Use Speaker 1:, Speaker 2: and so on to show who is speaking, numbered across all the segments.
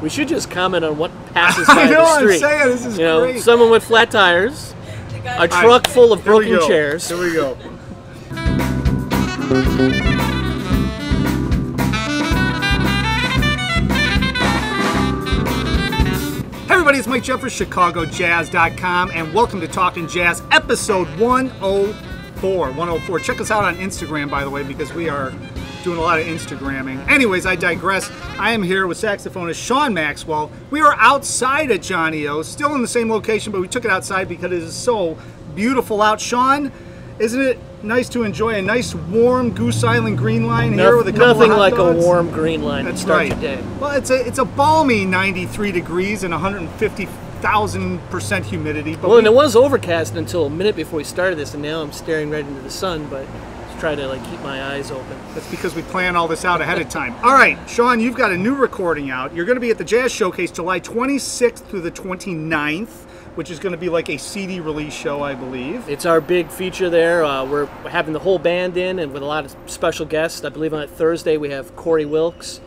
Speaker 1: We should just comment on what passes by
Speaker 2: I know,
Speaker 1: the street.
Speaker 2: I'm saying, this is great.
Speaker 1: Someone with flat tires, a truck full of broken chairs.
Speaker 2: Here we go. Hey everybody, it's Mike Jeffers, ChicagoJazz.com, and welcome to Talking Jazz, episode 104. Check us out on Instagram, by the way, because we are doing a lot of Instagramming. Anyways, I digress. I am here with saxophonist Shawn Maxwell. We are outside at Johnny O's, still in the same location, but we took it outside because it is so beautiful out. Shawn, isn't it nice to enjoy a nice warm Goose Island green line here with a couple
Speaker 1: Nothing
Speaker 2: of hot
Speaker 1: like
Speaker 2: dogs?
Speaker 1: a warm green line to start your day.
Speaker 2: Well, it's a balmy 93 degrees and 150,000% humidity. But
Speaker 1: and it was overcast until a minute before we started this, and now I'm staring right into the sun, but just try to keep my eyes open.
Speaker 2: That's because we plan all this out ahead of time. All right, Shawn, you've got a new recording out. You're going to be at the Jazz Showcase July 26th through the 29th. Which is going to be like a CD release show, I believe.
Speaker 1: It's our big feature there. We're having the whole band in and with a lot of special guests. I believe on Thursday we have Corey Wilkes.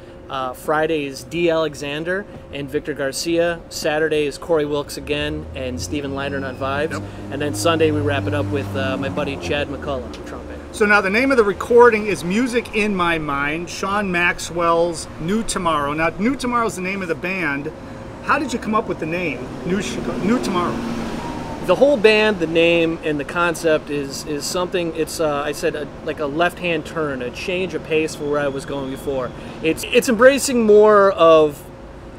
Speaker 1: Friday is D. Alexander and Victor Garcia. Saturday is Corey Wilkes again and Stephen Leitern on vibes. Yep. And then Sunday we wrap it up with my buddy Chad McCullough on trumpet. So
Speaker 2: now the name of the recording is Music in My Mind, Shawn Maxwell's New Tomorrow. Now, New Tomorrow is the name of the band. How did you come up with the name, New Tomorrow?
Speaker 1: The whole band, the name, and the concept is something. It's I said like a left-hand turn, a change of pace for where I was going before. It's embracing more of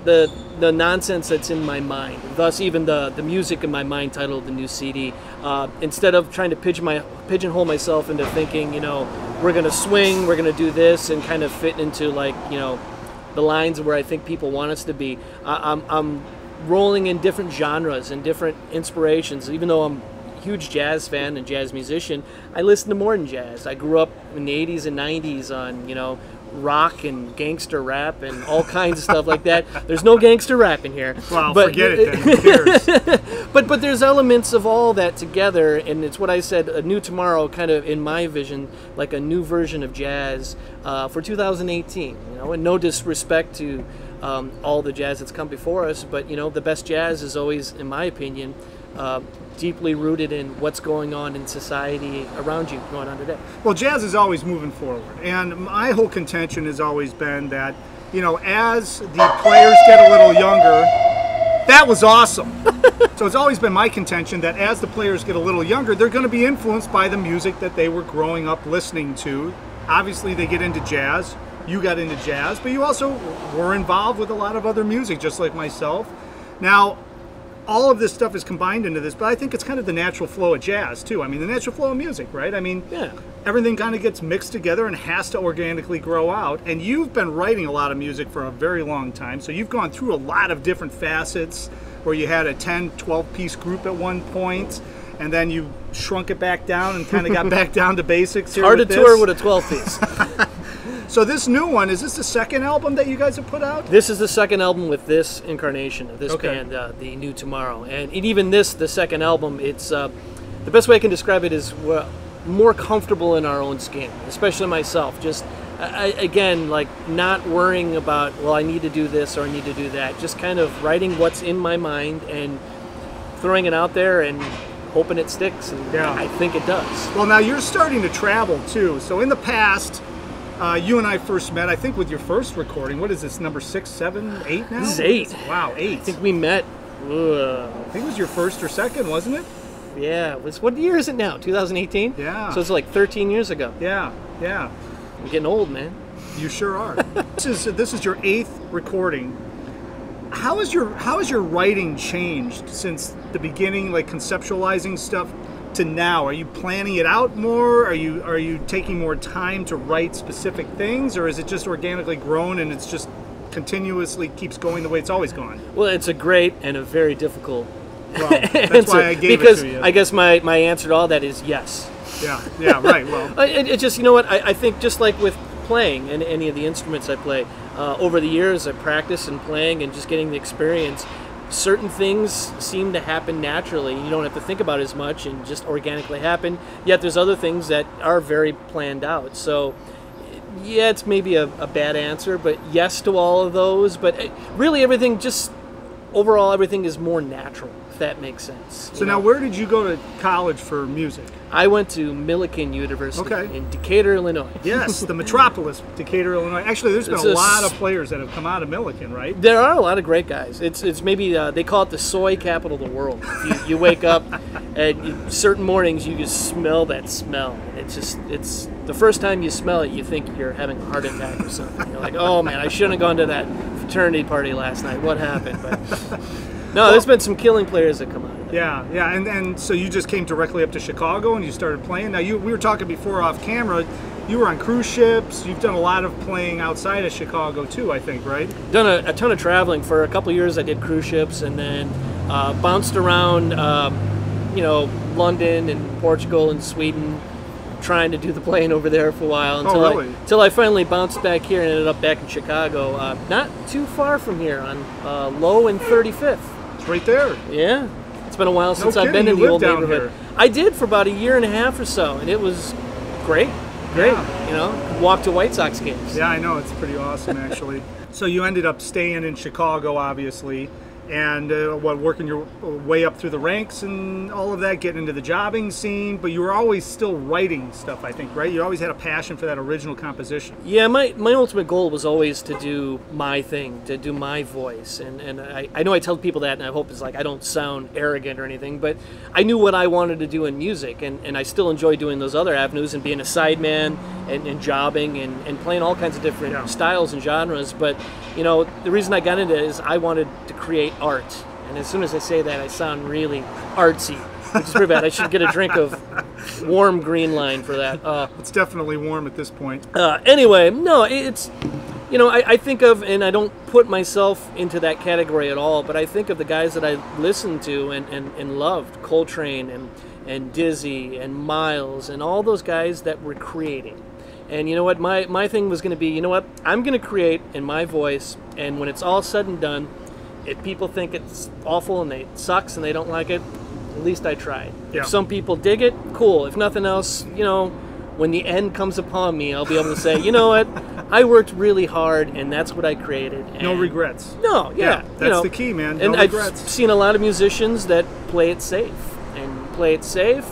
Speaker 1: the nonsense that's in my mind. Thus, even the music in my mind titled the new CD. Instead of trying to pigeonhole myself into thinking, we're gonna swing, we're gonna do this, and kind of fit into the lines where I think people want us to be. I'm rolling in different genres and different inspirations. Even though I'm a huge jazz fan and jazz musician, I listen to more than jazz. I grew up in the 80s and 90s on, rock and gangster rap and all kinds of stuff like that. There's no gangster rap in here.
Speaker 2: Well, forget it then. Who cares?
Speaker 1: But there's elements of all that together, and it's what I said, a new tomorrow, kind of in my vision, like a new version of jazz for 2018. And no disrespect to all the jazz that's come before us, but the best jazz is always, in my opinion, deeply rooted in what's going on in society around you going on today.
Speaker 2: Well, jazz is always moving forward, and my whole contention has always been that, as the players get a little younger, that was awesome. So it's always been my contention that as the players get a little younger, they're going to be influenced by the music that they were growing up listening to. Obviously, they get into jazz. You got into jazz, but you also were involved with a lot of other music, just like myself. Now, all of this stuff is combined into this, but I think it's kind of the natural flow of jazz, too. I mean, the natural flow of music, right? I mean,
Speaker 1: yeah.
Speaker 2: Everything kind of gets mixed together and has to organically grow out. And you've been writing a lot of music for a very long time, so you've gone through a lot of different facets where you had a 10, 12-piece group at one point, and then you shrunk it back down and kind of got back down to basics here.
Speaker 1: Hard to tour with a 12-piece.
Speaker 2: So this new one, is this the second album that you guys have put out?
Speaker 1: This is the second album with this incarnation of this band, the New Tomorrow. And even this, the second album, it's the best way I can describe it is we're more comfortable in our own skin, especially myself. Just, again, not worrying about, well, I need to do this or I need to do that. Just kind of writing what's in my mind and throwing it out there and hoping it sticks. And I think it does.
Speaker 2: Well, now you're starting to travel, too. So in the past, you and I first met, I think, with your first recording. What is this, number 6, 7, 8 now?
Speaker 1: This is 8.
Speaker 2: Wow, 8.
Speaker 1: I think we met.
Speaker 2: I think it was your first or second, wasn't it?
Speaker 1: Yeah. What year is it now? 2018?
Speaker 2: Yeah.
Speaker 1: So it's like 13 years ago.
Speaker 2: Yeah.
Speaker 1: I'm getting old, man.
Speaker 2: You sure are. This is your 8th recording. How has your writing changed since the beginning, like conceptualizing stuff, to now? Are you planning it out more? Are you taking more time to write specific things, or is it just organically grown and it's just continuously keeps going the way it's always gone?
Speaker 1: Well, it's a great and a very difficult
Speaker 2: that's why I gave it to you.
Speaker 1: I guess my answer to all that is yes.
Speaker 2: Yeah, right. Well,
Speaker 1: it just, what I think, just like with playing and any of the instruments I play, over the years I practice and playing and just getting the experience. Certain things seem to happen naturally. You don't have to think about it as much and just organically happen. Yet there's other things that are very planned out. So yeah, it's maybe a bad answer, but yes to all of those. But really, everything just overall, everything is more natural, if that makes sense.
Speaker 2: So now, where did you go to college for music?
Speaker 1: I went to Millikan University in Decatur, Illinois.
Speaker 2: Yes, the metropolis, Decatur, Illinois. Actually, there's been a lot of players that have come out of Millikan, right?
Speaker 1: There are a lot of great guys. It's maybe they call it the soy capital of the world. You wake up and certain mornings you just smell that smell. It's the first time you smell it, you think you're having a heart attack or something. You're like, oh man, I shouldn't have gone to that fraternity party last night. What happened? But no, there's been some killing players that come out of that.
Speaker 2: Yeah, and so you just came directly up to Chicago and you started playing. Now we were talking before off camera. You were on cruise ships. You've done a lot of playing outside of Chicago too, I think, right?
Speaker 1: Done a ton of traveling. For a couple of years, I did cruise ships, and then bounced around, London and Portugal and Sweden, trying to do the playing over there for a while until I finally bounced back here and ended up back in Chicago, not too far from here on Low and 35th.
Speaker 2: It's right there.
Speaker 1: Yeah, it's been a while since I've been in the old neighborhood. I did for about a year and a half or so, and it was great.
Speaker 2: Yeah.
Speaker 1: Walk to White Sox games.
Speaker 2: Yeah, I know, it's pretty awesome actually. So you ended up staying in Chicago, obviously, and working your way up through the ranks and all of that, getting into the jobbing scene, but you were always still writing stuff, I think, right? You always had a passion for that original composition.
Speaker 1: Yeah, my ultimate goal was always to do my thing, to do my voice, and I know I tell people that, and I hope it's like I don't sound arrogant or anything, but I knew what I wanted to do in music, and I still enjoy doing those other avenues and being a sideman and jobbing and playing all kinds of different styles and genres, but the reason I got into it is I wanted to create art. And as soon as I say that, I sound really artsy, which is pretty bad. I should get a drink of warm green line for that.
Speaker 2: It's definitely warm at this point.
Speaker 1: Anyway, no, it's, I think of, and I don't put myself into that category at all, but I think of the guys that I listened to and loved, Coltrane and Dizzy and Miles and all those guys that were creating. And you know what, my thing was going to be, you know what, I'm going to create in my voice, and when it's all said and done, if people think it's awful and it sucks and they don't like it, at least I tried.
Speaker 2: Yeah.
Speaker 1: If some people dig it, cool. If nothing else, when the end comes upon me, I'll be able to say, you know what, I worked really hard and that's what I created. And
Speaker 2: no regrets.
Speaker 1: No, yeah.
Speaker 2: That's the key, man. No
Speaker 1: and
Speaker 2: regrets.
Speaker 1: I've seen a lot of musicians that play it safe. And play it safe,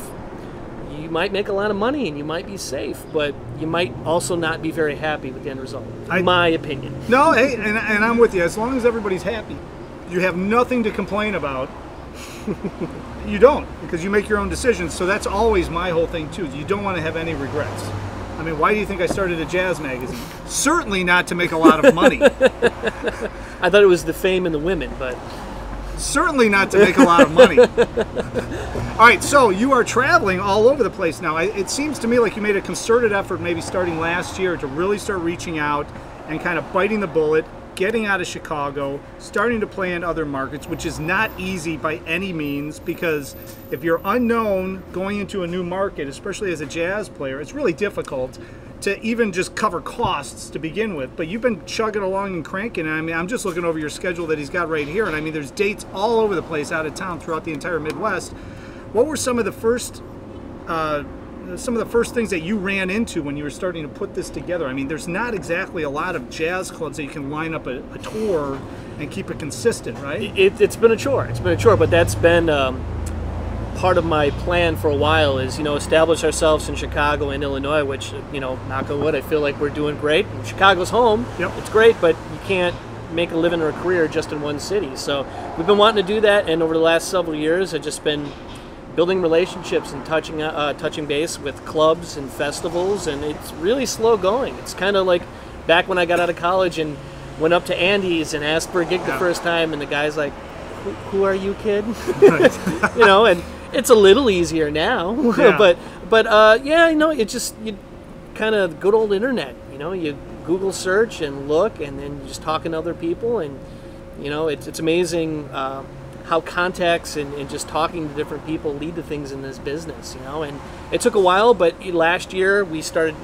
Speaker 1: you might make a lot of money and you might be safe, but you might also not be very happy with the end result, in my opinion.
Speaker 2: No, hey, and I'm with you. As long as everybody's happy, you have nothing to complain about. You don't, because you make your own decisions. So that's always my whole thing too. You don't want to have any regrets. I mean, why do you think I started a jazz magazine? Certainly not to make a lot of money.
Speaker 1: I thought it was the fame and the women, but
Speaker 2: certainly not to make a lot of money. All right, so you are traveling all over the place now. It seems to me like you made a concerted effort, maybe starting last year, to really start reaching out and kind of biting the bullet, getting out of Chicago, starting to play in other markets, which is not easy by any means, because if you're unknown going into a new market, especially as a jazz player, it's really difficult to even just cover costs to begin with. But you've been chugging along and cranking. I mean, I'm just looking over your schedule that he's got right here, and I mean, there's dates all over the place out of town throughout the entire Midwest. What were some of the first things that you ran into when you were starting to put this together? I mean, there's not exactly a lot of jazz clubs that you can line up a tour and keep it consistent, right?
Speaker 1: It's been a chore. It's been a chore, but that's been part of my plan for a while, is establish ourselves in Chicago and Illinois, which knock on wood, I feel like we're doing great. And Chicago's home.
Speaker 2: Yep.
Speaker 1: It's great, but you can't make a living or a career just in one city. So we've been wanting to do that, and over the last several years, I've just been building relationships and touching base with clubs and festivals, and it's really slow going. It's kind of like back when I got out of college and went up to Andy's and asked for a gig the first time, and the guy's like, "Who are you, kid?" And it's a little easier now, but it's just you kind of good old internet. You Google search and look, and then you just talking to other people, and it's amazing how contacts and just talking to different people lead to things in this business, you know. And it took a while, but last year we started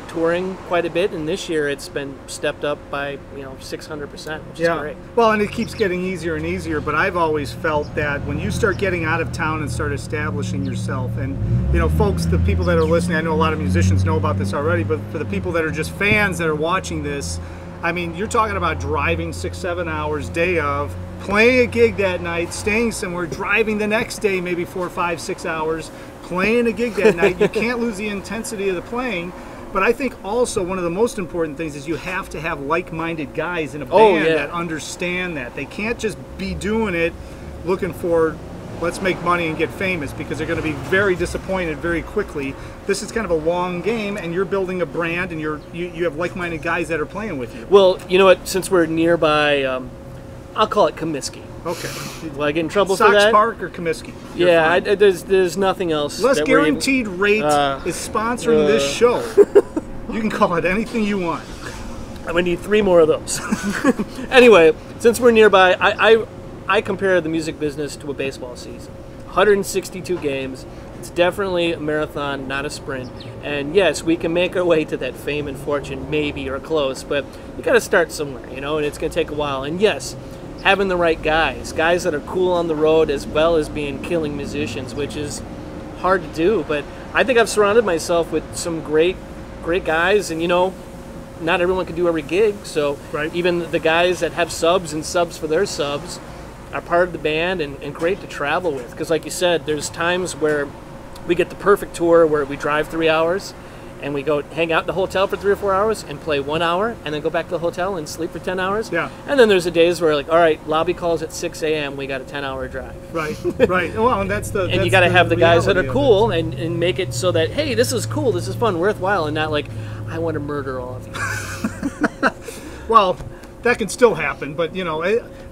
Speaker 1: touring quite a bit, and this year it's been stepped up by 600%, which is great.
Speaker 2: Well, and it keeps getting easier and easier. But I've always felt that when you start getting out of town and start establishing yourself, and folks, the people that are listening, I know a lot of musicians know about this already, but for the people that are just fans that are watching this, I mean, you're talking about driving 6-7 hours day of, playing a gig that night, staying somewhere, driving the next day maybe 4, 5, 6 hours, playing a gig that night. You can't lose the intensity of the playing. But I think also one of the most important things is you have to have like-minded guys in a band that understand that. They can't just be doing it looking for, let's make money and get famous, because they're going to be very disappointed very quickly. This is kind of a long game, and you're building a brand, and you have like-minded guys that are playing with you.
Speaker 1: Well, you know what? Since we're nearby, I'll call it Comiskey.
Speaker 2: Okay.
Speaker 1: Will I get in trouble
Speaker 2: Sox
Speaker 1: for that?
Speaker 2: Park or Comiskey?
Speaker 1: Yeah, there's nothing else.
Speaker 2: Less Guaranteed Rate is sponsoring this show. You can call it anything you want.
Speaker 1: I'm gonna need 3 more of those. Anyway, since we're nearby, I compare the music business to a baseball season. 162 games. It's definitely a marathon, not a sprint. And yes, we can make our way to that fame and fortune, maybe, or close, but you got to start somewhere, and it's going to take a while. And yes, having the right guys that are cool on the road as well as being killing musicians, which is hard to do. But I think I've surrounded myself with some great guys, and not everyone can do every gig. So even the guys that have subs and subs for their subs are part of the band and great to travel with. Because like you said, there's times where we get the perfect tour where we drive 3 hours and we go hang out in the hotel for 3 or 4 hours and play 1 hour and then go back to the hotel and sleep for 10 hours.
Speaker 2: Yeah.
Speaker 1: And then there's the days where, like, all right, lobby calls at 6 a.m. We got a 10-hour drive.
Speaker 2: Right. Well, and that's
Speaker 1: you got to have the guys that are cool and make it so that, hey, this is cool, this is fun, worthwhile, and not like, I want to murder all of you.
Speaker 2: Well, that can still happen, but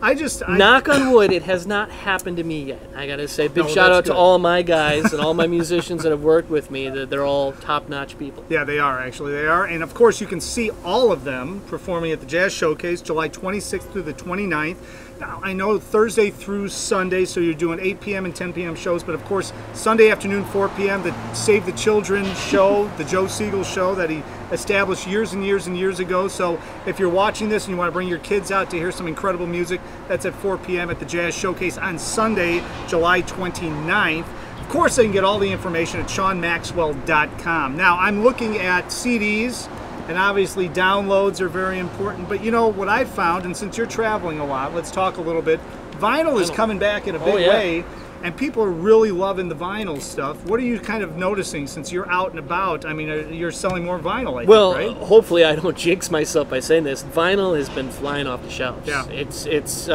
Speaker 2: I
Speaker 1: knock on wood, it has not happened to me yet. I gotta say, big shout out to all of my guys and all my musicians that have worked with me. They're all top-notch people.
Speaker 2: Yeah, they are, actually. They are. And of course, you can see all of them performing at the Jazz Showcase July 26th through the 29th. Now, I know Thursday through Sunday, so you're doing 8 p.m. and 10 p.m. shows, but of course, Sunday afternoon, 4 p.m., the Save the Children show, the Joe Siegel show that he established years and years and years ago. So if you're watching this and you want to bring your kids out to hear some incredible music, that's at 4 p.m. at the Jazz Showcase on Sunday, July 29th. Of course, they can get all the information at ShawnMaxwell.com. Now, I'm looking at CDs, and obviously downloads are very important, but what I've found, and since you're traveling a lot, let's talk a little bit. Vinyl is coming back in a big way, and people are really loving the vinyl stuff. What are you kind of noticing since you're out and about? I mean, you're selling more vinyl, I think, right?
Speaker 1: Hopefully I don't jinx myself by saying this. Vinyl has been flying off the shelves.
Speaker 2: Yeah.
Speaker 1: It's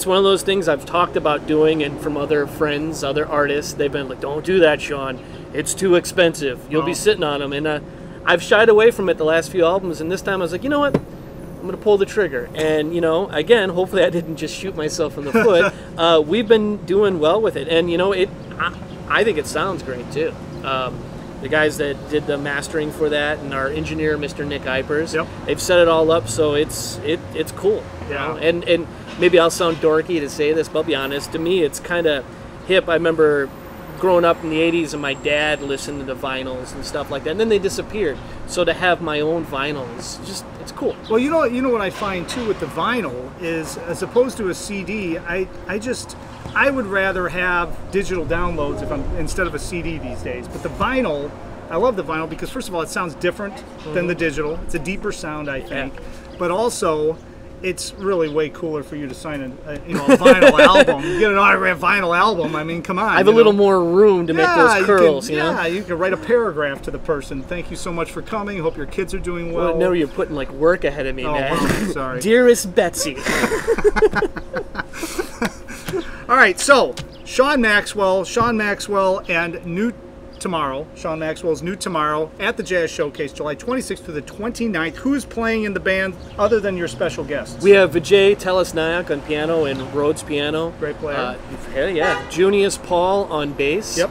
Speaker 1: one of those things I've talked about doing, and from other friends, other artists, they've been like, don't do that, Shawn. It's too expensive. You'll be sitting on them. And I've shied away from it the last few albums, and this time I was like, you know what? I'm going to pull the trigger. And, again, hopefully I didn't just shoot myself in the foot. We've been doing well with it. And, I think it sounds great, too. The guys that did the mastering for that and our engineer, Mr. Nick Eipers, they've set it all up, so it's cool.
Speaker 2: Yeah.
Speaker 1: And maybe I'll sound dorky to say this, but I'll be honest. To me, it's kind of hip. I remember growing up in the 80s and my dad listened to the vinyls and stuff like that, and then they disappeared. So to have my own vinyl is just, it's cool.
Speaker 2: Well, you know what I find too with the vinyl is, as opposed to a CD, I would rather have digital downloads instead of a CD these days. But the vinyl, I love the vinyl because first of all, it sounds different than the digital. It's a deeper sound, I think. Yeah. But also, it's really way cooler for you to sign a vinyl album. Get an autographed vinyl album. I mean, come on.
Speaker 1: I have a little more room to make those curls.
Speaker 2: Yeah, you can write a paragraph to the person. Thank you so much for coming. Hope your kids are doing well.
Speaker 1: No, you're putting like work ahead of me, man.
Speaker 2: Oh, sorry.
Speaker 1: Dearest Betsy.
Speaker 2: All right, so Shawn Maxwell, and New Tomorrow. Shawn Maxwell's New Tomorrow at the Jazz Showcase, July 26th to the 29th. Who's playing in the band other than your special guests?
Speaker 1: We have Vijay Telasnayak on piano and Rhodes piano.
Speaker 2: Great player.
Speaker 1: Junius Paul on bass.
Speaker 2: Yep.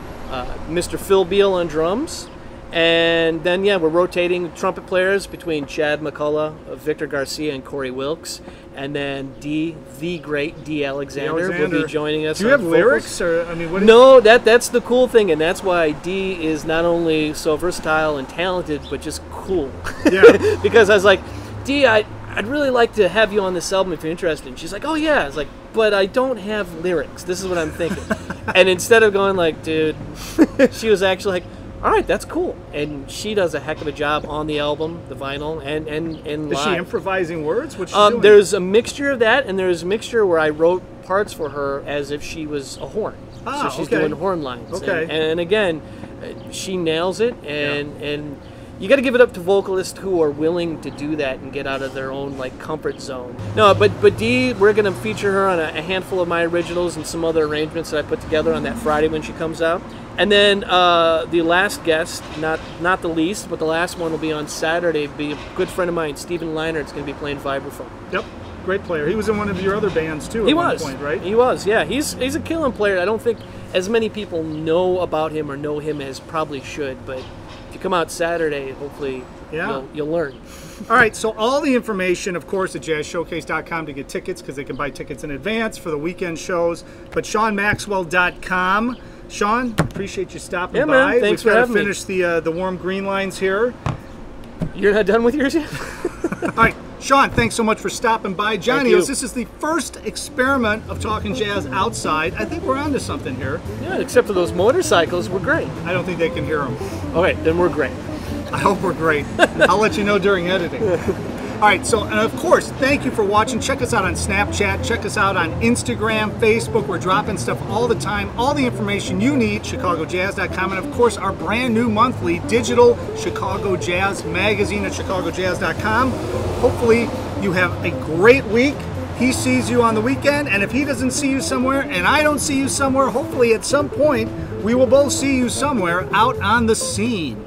Speaker 1: Mr. Phil Beal on drums. And then, yeah, we're rotating trumpet players between Chad McCullough, Victor Garcia, and Corey Wilkes. And then the great D. Alexander will be joining us.
Speaker 2: Do you have lyrics? Or, I mean,
Speaker 1: no, that's the cool thing. And that's why D is not only so versatile and talented, but just cool.
Speaker 2: Yeah.
Speaker 1: Because I was like, D, I'd really like to have you on this album if you're interested. And she's like, oh, yeah. I was like, but I don't have lyrics. This is what I'm thinking. And instead of going like, dude, she was actually like, all right, that's cool. And she does a heck of a job on the album, the vinyl, and live.
Speaker 2: Is she improvising words? What's she doing?
Speaker 1: There's a mixture of that, and there's a mixture where I wrote parts for her as if she was a horn. So she's doing horn lines.
Speaker 2: Okay.
Speaker 1: And again, she nails it, and you got to give it up to vocalists who are willing to do that and get out of their own like comfort zone. No, but Dee, we're going to feature her on a handful of my originals and some other arrangements that I put together on that Friday when she comes out. And then the last guest, not the least, but the last one will be on Saturday. Be a good friend of mine, Stephen Leinert's going to be playing vibraphone.
Speaker 2: Yep, great player. He was in one of your other bands too. At one point, right?
Speaker 1: He was. Yeah, he's a killing player. I don't think as many people know about him or know him as probably should, but if you come out Saturday, hopefully you'll learn.
Speaker 2: All right, so all the information, of course, at jazzshowcase.com to get tickets, because they can buy tickets in advance for the weekend shows, but ShawnMaxwell.com. Shawn, appreciate you stopping by.
Speaker 1: Man, thanks for having me.
Speaker 2: We've got to finish the warm green lines here.
Speaker 1: You're not done with yours yet?
Speaker 2: All right, Shawn, thanks so much for stopping by. Johnny, this is the first experiment of talking jazz outside. I think we're onto something here.
Speaker 1: Yeah, except for those motorcycles, we're great.
Speaker 2: I don't think they can hear them.
Speaker 1: Okay, then we're great.
Speaker 2: I hope we're great. I'll let you know during editing. All right, so, and of course, thank you for watching. Check us out on Snapchat. Check us out on Instagram, Facebook. We're dropping stuff all the time. All the information you need, ChicagoJazz.com. And, of course, our brand new monthly digital Chicago Jazz magazine at ChicagoJazz.com. Hopefully, you have a great week. He sees you on the weekend, and if he doesn't see you somewhere, and I don't see you somewhere, hopefully at some point, we will both see you somewhere out on the scene.